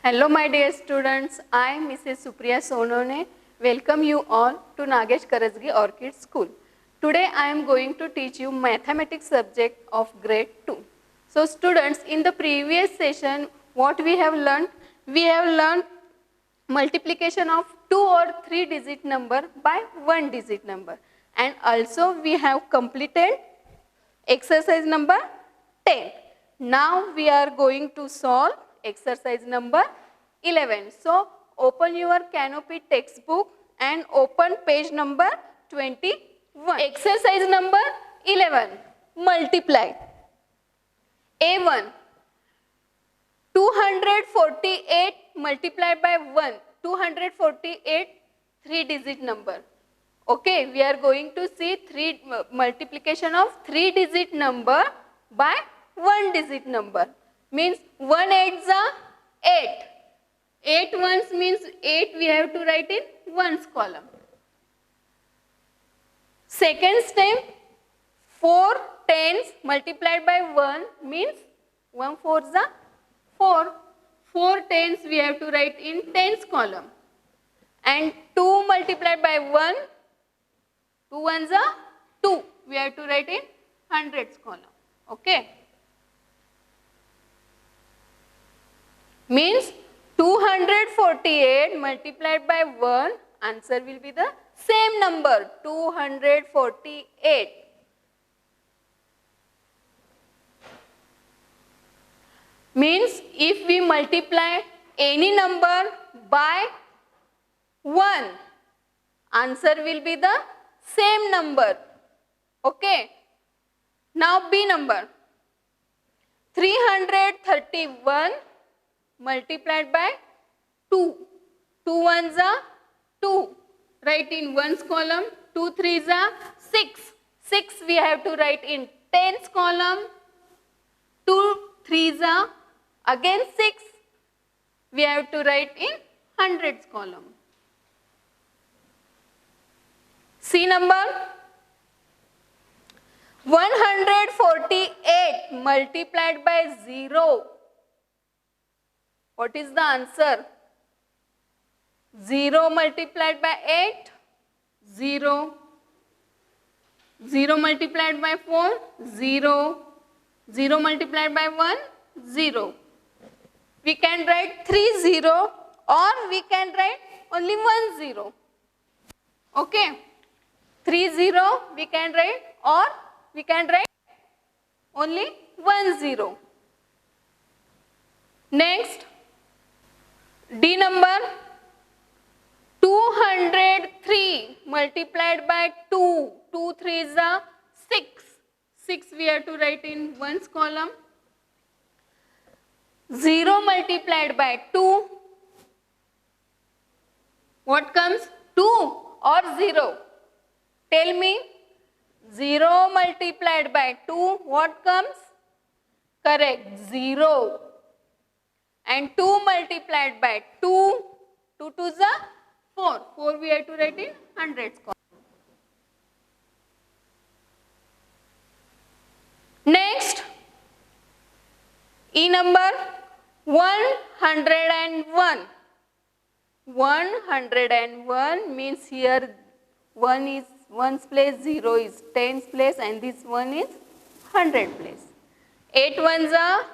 Hello my dear students, I am Mrs. Supriya Sonone. Welcome you all to Nagesh Karajagi Orchid School. Today I am going to teach you mathematics subject of grade 2. So students, in the previous session what we have learned? We have learned multiplication of 2 or 3 digit number by 1 digit number, and also we have completed exercise number 10. Now we are going to solve exercise number 11. So open your Canopy textbook and open page number 21. Exercise number 11. Multiply. A1. 248 multiplied by 1. 248 3 digit number. Okay, we are going to see multiplication of 3 digit number by 1 digit number. Means 1 8s are 8. 8 ones means 8 we have to write in ones column. Second step, 4 tens multiplied by 1 means 1 4s are 4. 4 tens we have to write in tens column. And 2 multiplied by 1, 2 ones are 2. We have to write in hundreds column. Okay. Means 248 multiplied by 1, answer will be the same number, 248. Means if we multiply any number by 1, answer will be the same number. Okay. Now B number. 331 multiplied by 2. 2 ones are 2. Write in ones column. 2 threes are 6. 6 we have to write in tens column. 2 threes are again 6. We have to write in hundreds column. C number. 148 multiplied by 0. What is the answer? 0 multiplied by 8, 0. 0 multiplied by 4, 0. 0 multiplied by 1, 0. We can write 3 0 or we can write only 1 0. Okay. 3 0 we can write, or we can write only 1 0. Next, D number. 203 multiplied by 2. 2 threes are 6. 6 we have to write in ones column. 0 multiplied by 2. What comes? 2 or 0? Tell me. 0 multiplied by 2. What comes? Correct. 0. And 2 multiplied by 2. 2 2s are 4. 4 we have to write in hundreds column. Next, E number. 101. 101 means here 1 is ones place, 0 is tens place, and this one is hundred place. 8 ones are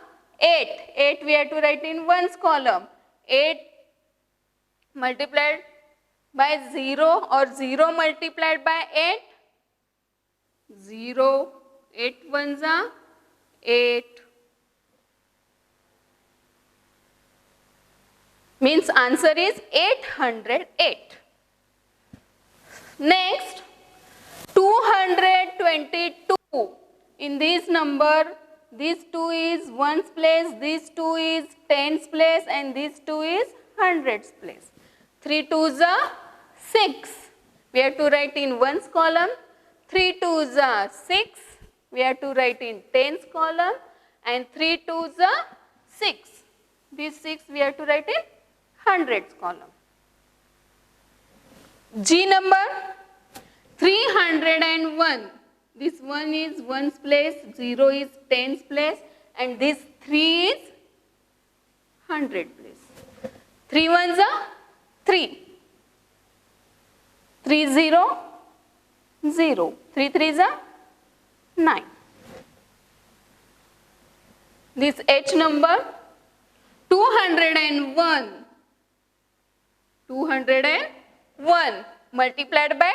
8. 8 we have to write in ones column. 8 multiplied by 0 or 0 multiplied by 8. 0. 8 ones are 8. Means answer is 808. Next, 222. In this number, this 2 is ones place, this 2 is tens place, and this 2 is hundreds place. 3 2s are 6. We have to write in ones column. 3 2s are 6. We have to write in tens column. And 3 2s are 6. This 6 we have to write in hundreds column. G number. 301. This 1 is ones place, 0 is tens place, and this 3 is hundred place. 3 ones are 3. 3 0 0. 3 threes are 9. This H number 201. 201 multiplied by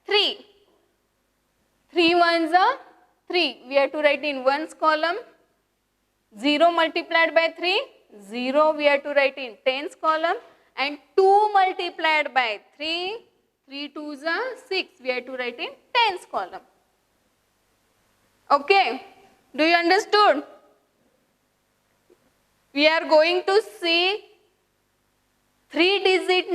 3. 3 ones are 3. We have to write in ones column. 0 multiplied by 3. 0 we have to write in tens column. And 2 multiplied by 3. 3 twos are 6. We have to write in tens column. Okay. Do you understood? We are going to see 3-digit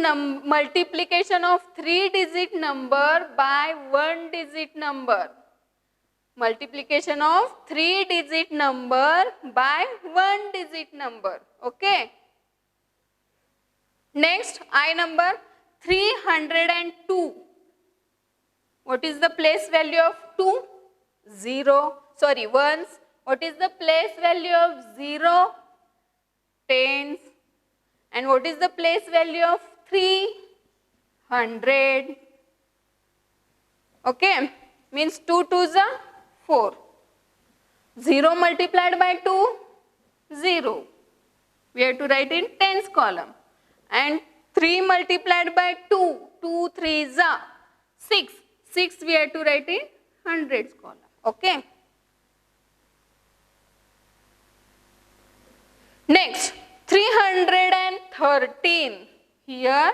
multiplication of 3-digit number by 1-digit number. Multiplication of 3-digit number by 1-digit number. Okay. Next, I number 302. What is the place value of 2? 0. Sorry, ones. What is the place value of 0? Tens. And what is the place value of 3? 100. Okay. Means 2 twos are 4. 0 multiplied by 2? 0. We have to write in tens column. And 3 multiplied by 2? 2 threes are 6. 6 we have to write in hundreds column. Okay. Next, 313. Here,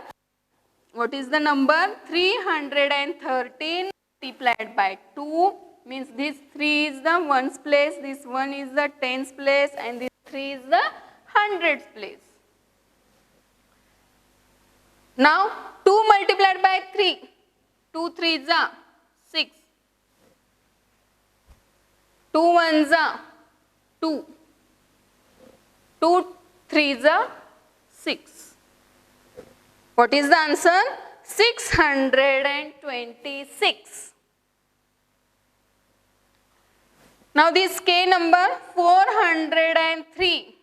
what is the number? 313 multiplied by 2 means this 3 is the ones place, this 1 is the tens place, and this 3 is the hundreds place. Now, 2 multiplied by 3. 2 threes are 6. 2 ones are 2. 2 threes are 6. What is the answer? 626. Now this K number 403.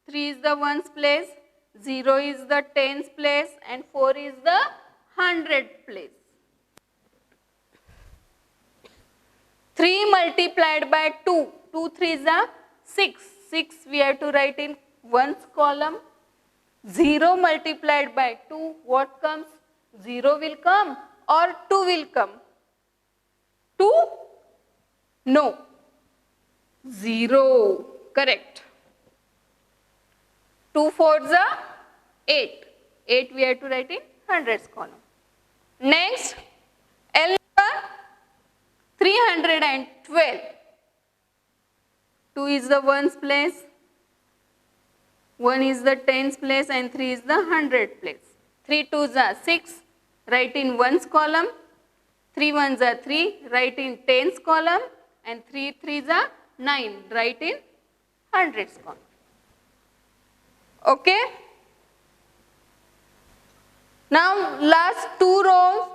3 is the ones place, 0 is the tens place, and 4 is the hundred place. 3 multiplied by 2. 2 threes are 6. 6 we have to write in ones column. 0 multiplied by 2, what comes? 0 will come or 2 will come? 2? No. 0. Correct. 2 fours are 8. 8 we have to write in hundreds column. Next, L number 312. 2 is the ones place, 1 is the tens place, and 3 is the hundred place. 3 twos are 6, write in ones column. 3 ones are 3, write in tens column. And 3 threes are 9, write in hundreds column. Okay. Now last 2 rows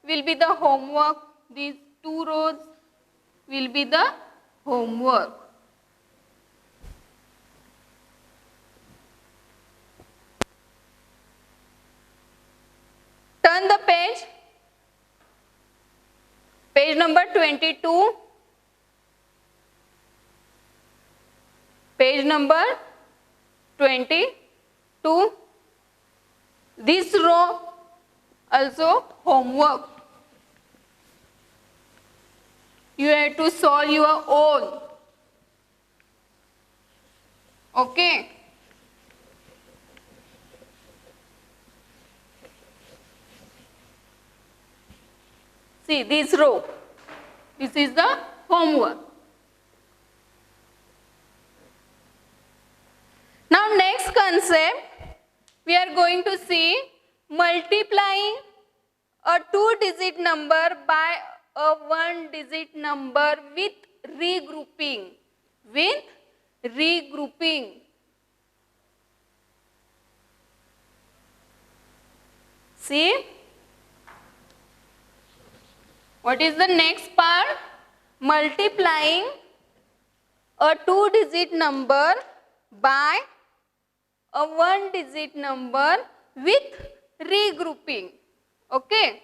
will be the homework. These 2 rows will be the homework. Turn the page. Page number 22. Page number 22. This row also homework. You have to solve your own. Okay. See this row. This is the homework. Now next concept, we are going to see multiplying a 2-digit number by a 1-digit number with regrouping. With regrouping. See? What is the next part? Multiplying a 2-digit number by a 1-digit number with regrouping. Okay.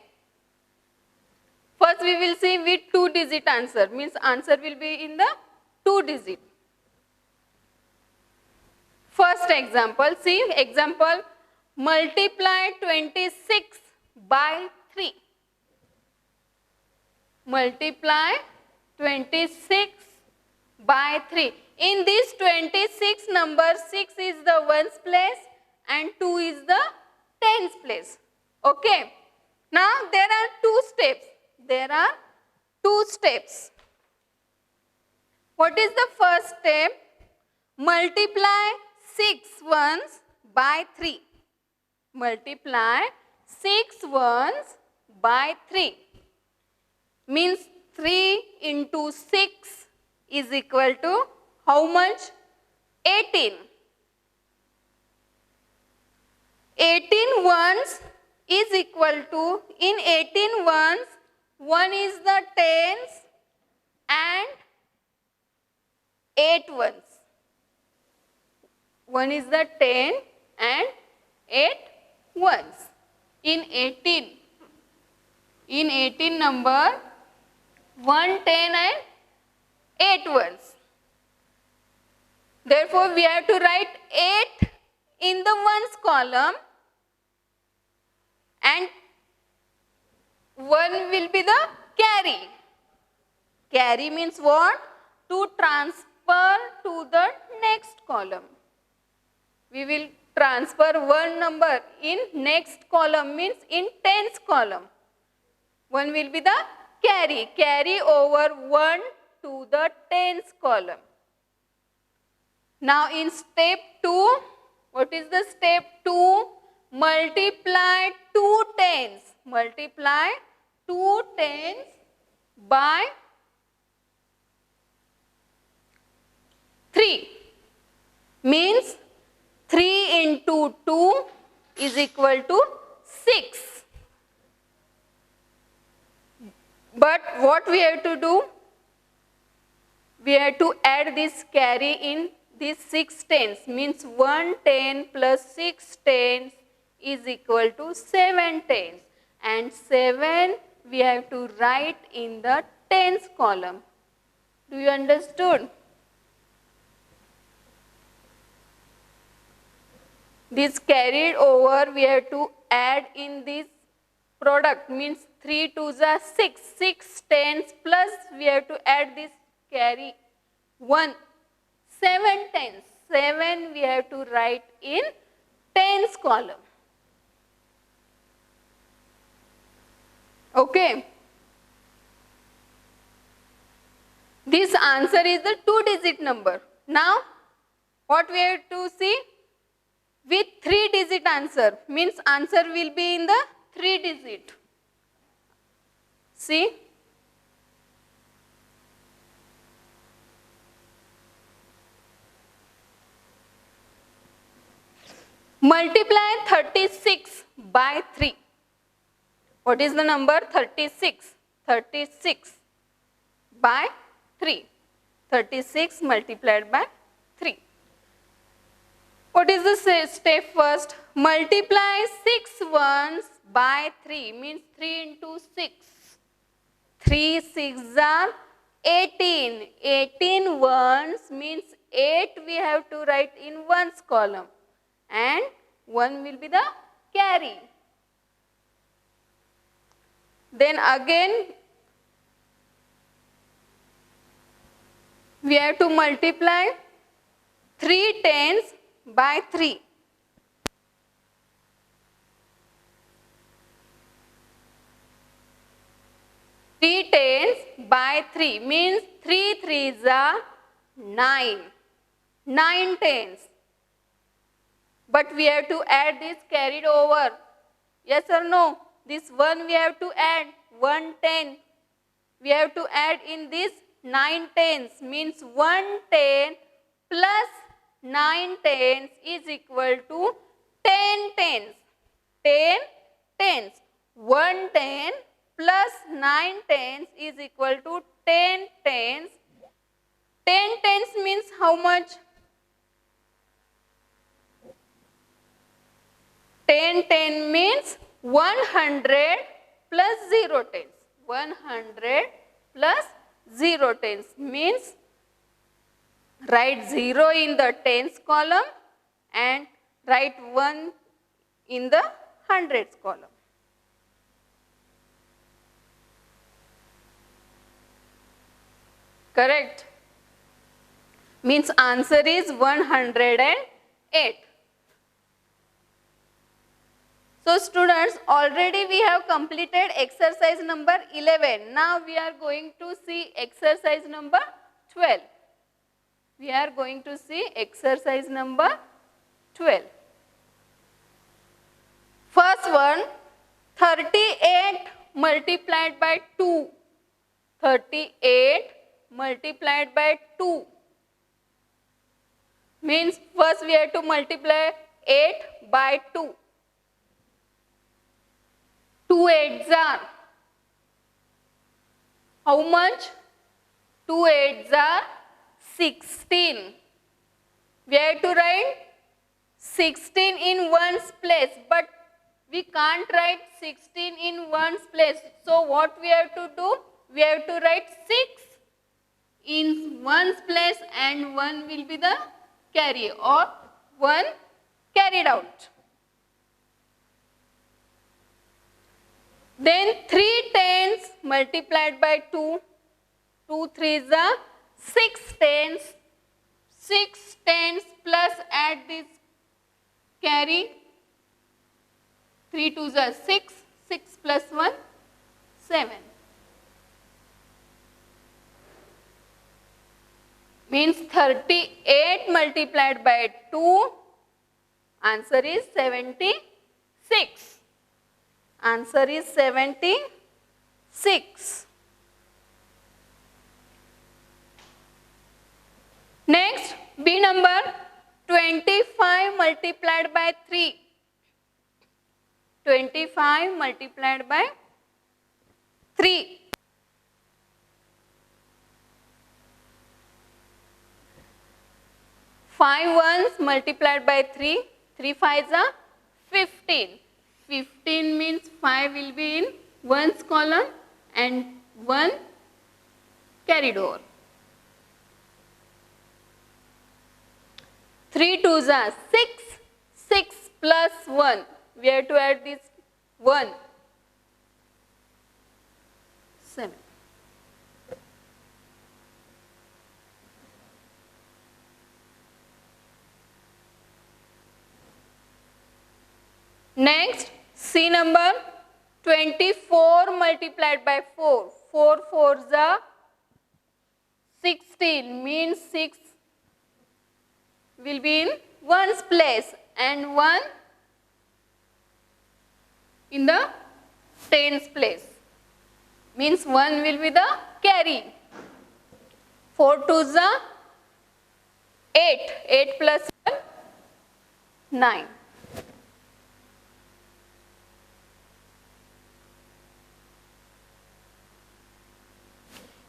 First we will see with 2-digit answer, means answer will be in the 2-digit. First example, see example, multiply 26 by 3. Multiply 26 by 3. In this 26 number, 6 is the ones place and 2 is the tens place. Okay. Now there are two steps. There are two steps. What is the first step? Multiply 6 ones by 3. Multiply 6 ones by 3. Means 3 into 6 is equal to how much? 18. 18 ones is equal to, in 18 ones, 1 is the tens and 8 ones. 1 is the 10 and 8 ones. In 18 number, 1, 10 and 8 ones. Therefore, we have to write 8 in the ones column and 1 will be the carry. Carry means what? To transfer to the next column. We will transfer one number in next column, means in tens column. 1 will be the carry. Carry over 1 to the tens column. Now in step 2, what is the step 2? Multiply 2 tens. Multiply 2 tens by 3. Means 3 into 2 is equal to 6. But what we have to do? We have to add this carry in these 6 tens. Means 1 10 plus 6 tens is equal to 7 tens. And 7 we have to write in the tens column. Do you understood? This carried over we have to add in this product, means 3 2s are 6. 6 tens plus we have to add this carry 1. 7 tens. 7 we have to write in tens column. Okay. This answer is the 2-digit number. Now, what we have to see? With 3-digit answer, means answer will be in the 3-digit. See? Multiply 36 by 3. What is the number? 36. 36 by 3. 36 multiplied by 3. What is the step first? Multiply 6 ones by 3. Means 3 into 6. 3 6s are 18. 18 ones means 8 we have to write in ones column. And 1 will be the carry. Then again we have to multiply 3 tens by 3. Three tens by 3 means 3 3s are 9. 9 tens. But we have to add this carried over. Yes or no? This 1 we have to add. 1 10. We have to add in this 9 tens. Means 1 10 plus 9 tens is equal to 10 tens. 10 tens. 1 10 plus 9 tens is equal to 10 tens. 10 tens means how much? 10 10 means 100 plus 0 tens. 100 plus 0 tens means write 0 in the tens column and write 1 in the hundreds column. Correct? Means answer is 108. So students, already we have completed exercise number 11. Now we are going to see exercise number 12. We are going to see exercise number 12. First one, 38 multiplied by 2. 38 multiplied by 2. Means first we have to multiply 8 by 2. 2 8s are how much? 2 8s are 16. We have to write 16 in ones place, but we can't write 16 in ones place. So what we have to do? We have to write 6 in ones place and 1 will be the carry or 1 carried out. Then 3 tens multiplied by 2. 2 3s are 6 tens. 6 tens plus add this carry. 3 2s are 6. 6 plus 1, 7. Means 38 multiplied by 2. Answer is 76. Answer is 76. Next, B number 25 multiplied by 3. 25 multiplied by 3. 5 ones multiplied by 3. 3 5s are 15. 15 means 5 will be in ones column and 1 carried over. 3 2s are 6. 6 plus 1. We have to add this 1. 7. Next, C number 24 multiplied by 4. 4 4s are 16 means 6 will be in ones place and 1 in the tens place. Means 1 will be the carry. 4 2s are 8. 8 plus 1, 9.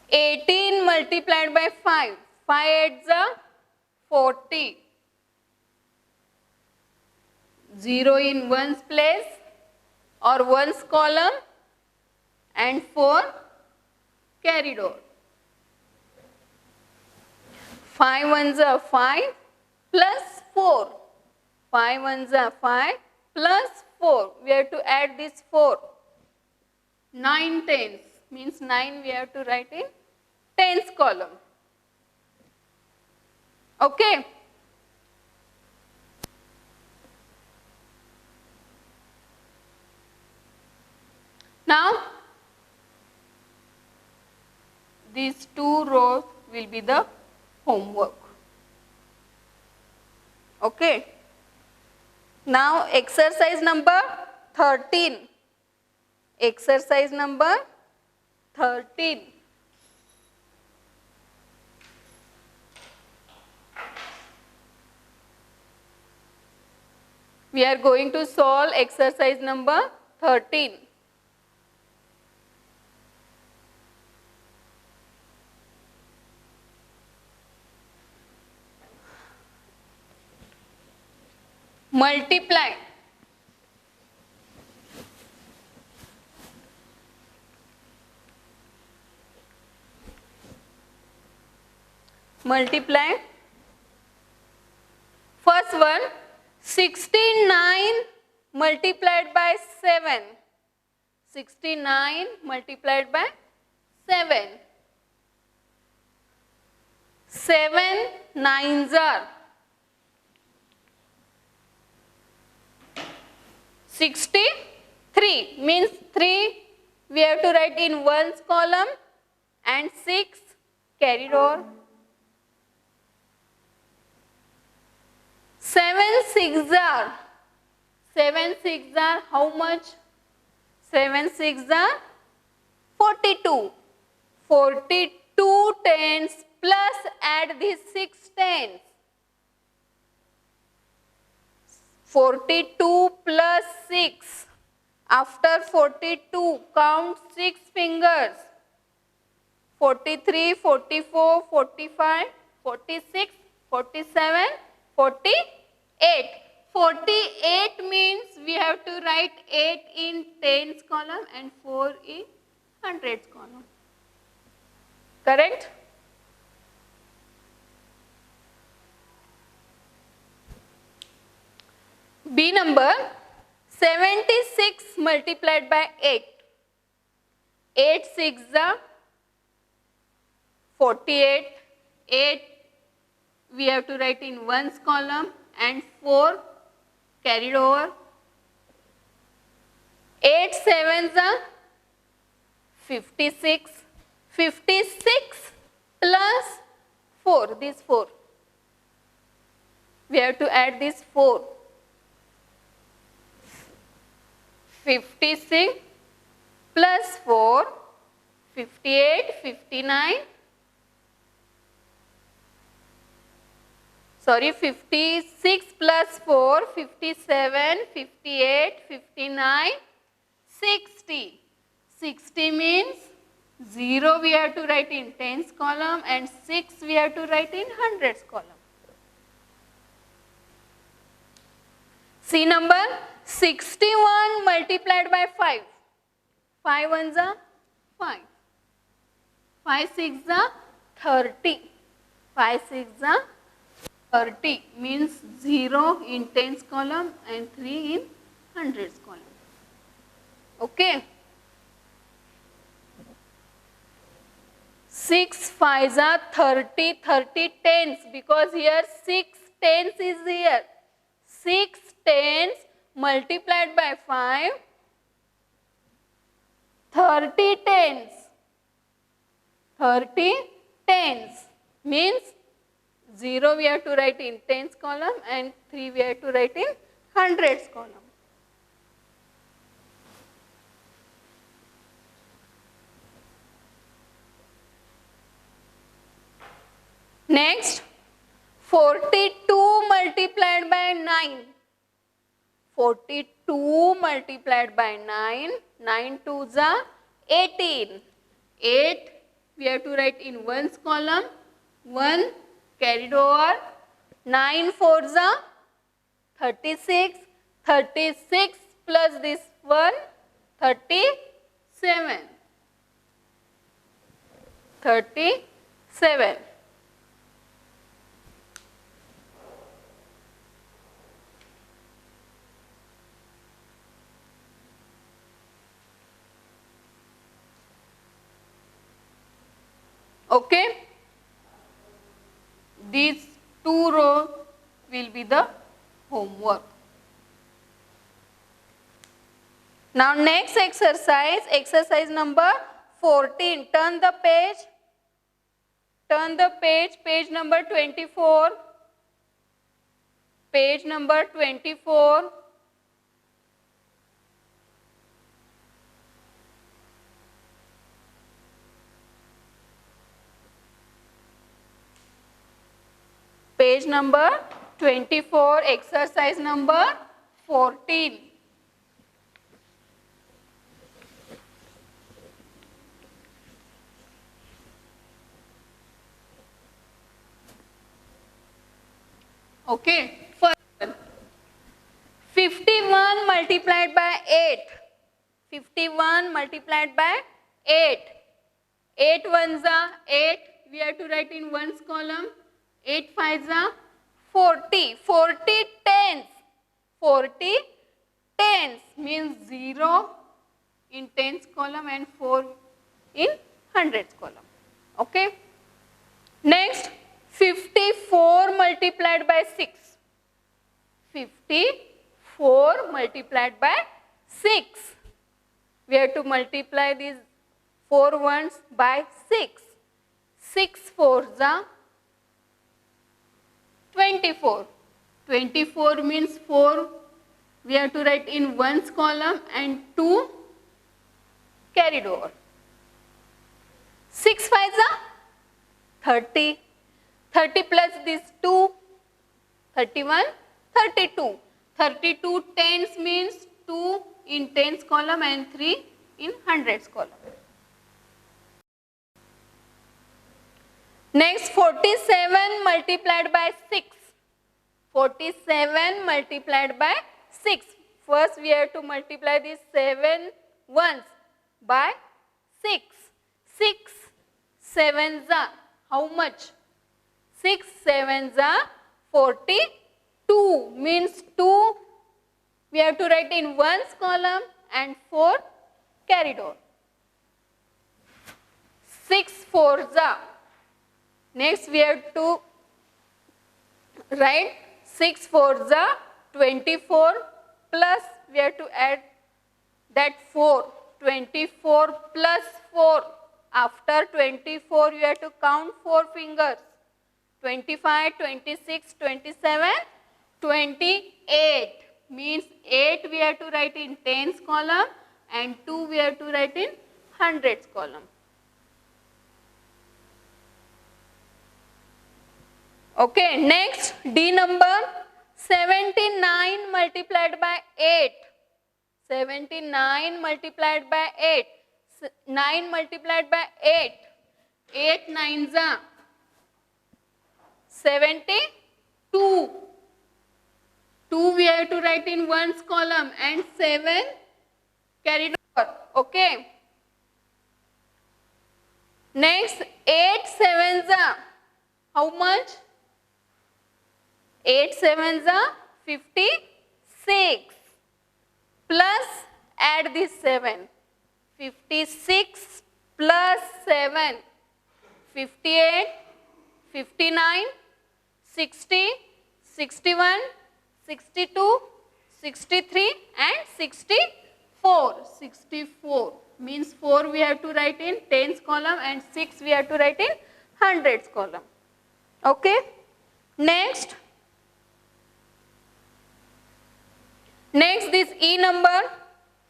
18 multiplied by 5. 5 8s are 40. 0 in ones place or ones column and 4 carried over. 5 ones are 5 plus 4. 5 ones are 5 plus 4. We have to add this 4. 9 tens means 9 we have to write in tens column. Okay. Now, these 2 rows will be the homework. Okay. Now, exercise number 13. Exercise number 13. We are going to solve exercise number 13. Multiply multiply. First one, 69 multiplied by 7. 69 multiplied by 7. 7 nines are 63, means 3 we have to write in ones column and 6 carried over. 7 6 are how much? 7 6 are 42. 42 tens plus add these 6 tens. 42 plus 6. After 42, count 6 fingers. 43, 44, 45, 46, 47, 48. 48 means we have to write 8 in tens column and 4 in hundreds column. Correct? B number, 76 multiplied by 8. 8 6 are 48. 8 we have to write in ones column and 4 carried over. 8 sevens are 56. 56 plus 4, this 4. We have to add this 4. 56 plus 4, 58, 59. Sorry, 56 plus 4, 57, 58, 59, 60. 60 means 0 we have to write in tens column and 6 we have to write in hundreds column. C number, 61 multiplied by 5. 5 ones are 5. 5 6 are 30. 5 6 are 30 means 0 in tens column and 3 in hundreds column. Okay. 6 5s are 30, 30 tens because here 6 tens is here. 6 tens multiplied by 5, 30 tens. 30 tens means 0 we have to write in tens column and 3 we have to write in hundreds column. Next, 42 multiplied by 9. 42 multiplied by 9. 9 twos are 18. 8 we have to write in ones column. 1 carried over. 9 fours are 36. 36 plus this 1, 37. 37. Okay, these 2 rows will be the homework. Now next exercise, exercise number 14. Turn the page. Turn the page, page number 24. Page number 24. Page number 24, exercise number 14. Okay, first one. 51 multiplied by 8. 51 multiplied by 8. 8 ones are 8. we have to write in ones column. 8 5s are 40. 40 tens. 40 tens means 0 in tens column and 4 in hundreds column. Okay. Next, 54 multiplied by 6. 54 multiplied by 6. We have to multiply these 4 ones by 6. 6 fours are 24. 24 means 4 we have to write in ones column and 2 carried over. 6 fives are 30. 30 plus this 2, 31, 32. 32 tens means 2 in tens column and 3 in hundreds column. Next, 47 multiplied by 6. 47 multiplied by 6. First we have to multiply these 7 ones by 6. 6 sevens are how much? 6 sevens are 42 means 2 we have to write in ones column and 4 carried on. 6 fours are. Next we have to write 6 fours are 24 plus we have to add that 4. 24 plus 4. After 24 you have to count 4 fingers. 25, 26, 27, 28 means 8 we have to write in tens column and 2 we have to write in hundreds column. Okay, next D number 79 multiplied by 8. 79 multiplied by 8. 9 multiplied by 8. 8 nines are 72. 2 we have to write in ones column and 7 carried over. Okay. Next 8 sevens are how much? 8 sevens are 56 plus add this 7. 56 plus 7. 58, 59, 60, 61, 62, 63 and 64. 64 means 4 we have to write in tens column and 6 we have to write in hundreds column. Okay. Next this E number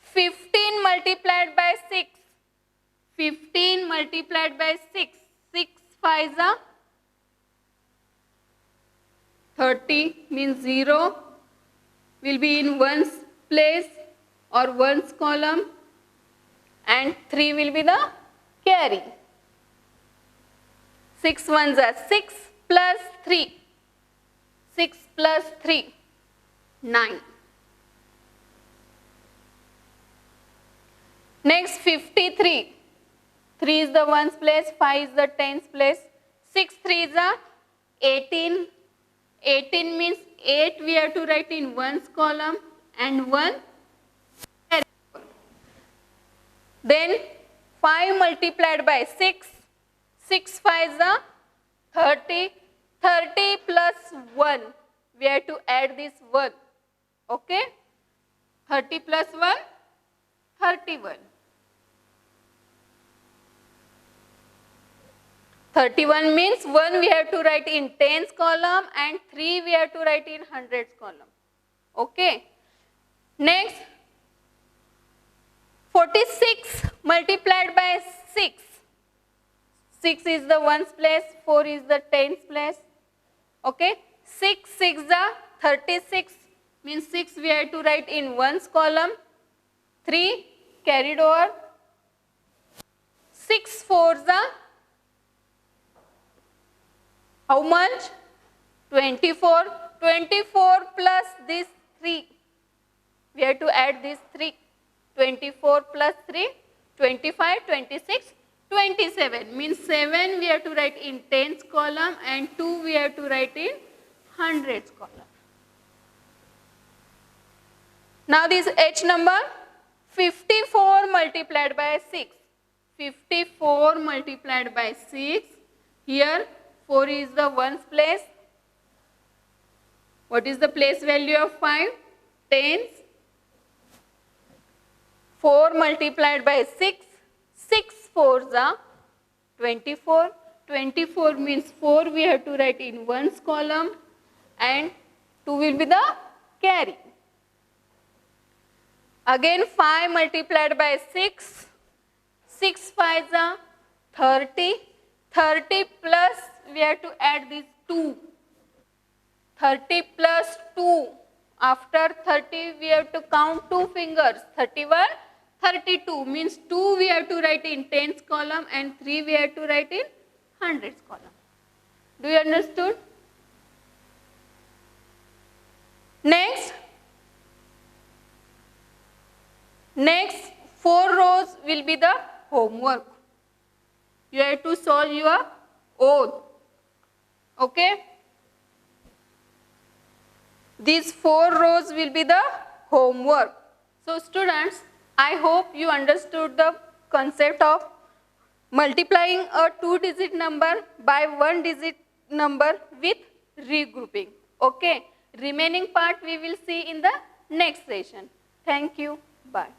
15 multiplied by 6. 15 multiplied by 6. 6 5s are 30 means 0 will be in ones place or ones column and 3 will be the carry. 6 ones are 6 plus 3. 6 plus 3, 9. Next 53. 3 is the ones place, 5 is the tens place. 6 3s are 18. 18 means 8 we have to write in ones column and 1 carry over. Then 5 multiplied by 6. 6 5s are 30. 30 plus 1. We have to add this 1. Okay. 30 plus 1, 31. 31 means 1 we have to write in tens column and 3 we have to write in hundreds column. Okay. Next 46 multiplied by 6. 6 is the ones place, 4 is the tens place. Okay. 6 6 are 36 means 6 we have to write in ones column. 3 carried over. 6 4s are how much? 24. 24 plus this 3. We have to add this 3. 24 plus 3, 25, 26, 27 means 7 we have to write in tens column and 2 we have to write in hundreds column. Now this H number 54 multiplied by 6. 54 multiplied by 6. Here 4 is the ones place. What is the place value of 5? Tens. 4 multiplied by 6. 6 fours are 24. 24 means 4 we have to write in ones column and 2 will be the carry. Again 5 multiplied by 6. 6 5s are 30. 30 plus we have to add this 2. 30 plus 2. After 30 we have to count 2 fingers. 31, 32 means 2 we have to write in tens column and 3 we have to write in hundreds column. Do you understood? Next 4 rows will be the homework. You have to solve your own. Okay? These 4 rows will be the homework. So students, I hope you understood the concept of multiplying a 2-digit number by 1-digit number with regrouping. Okay? Remaining part we will see in the next session. Thank you. Bye.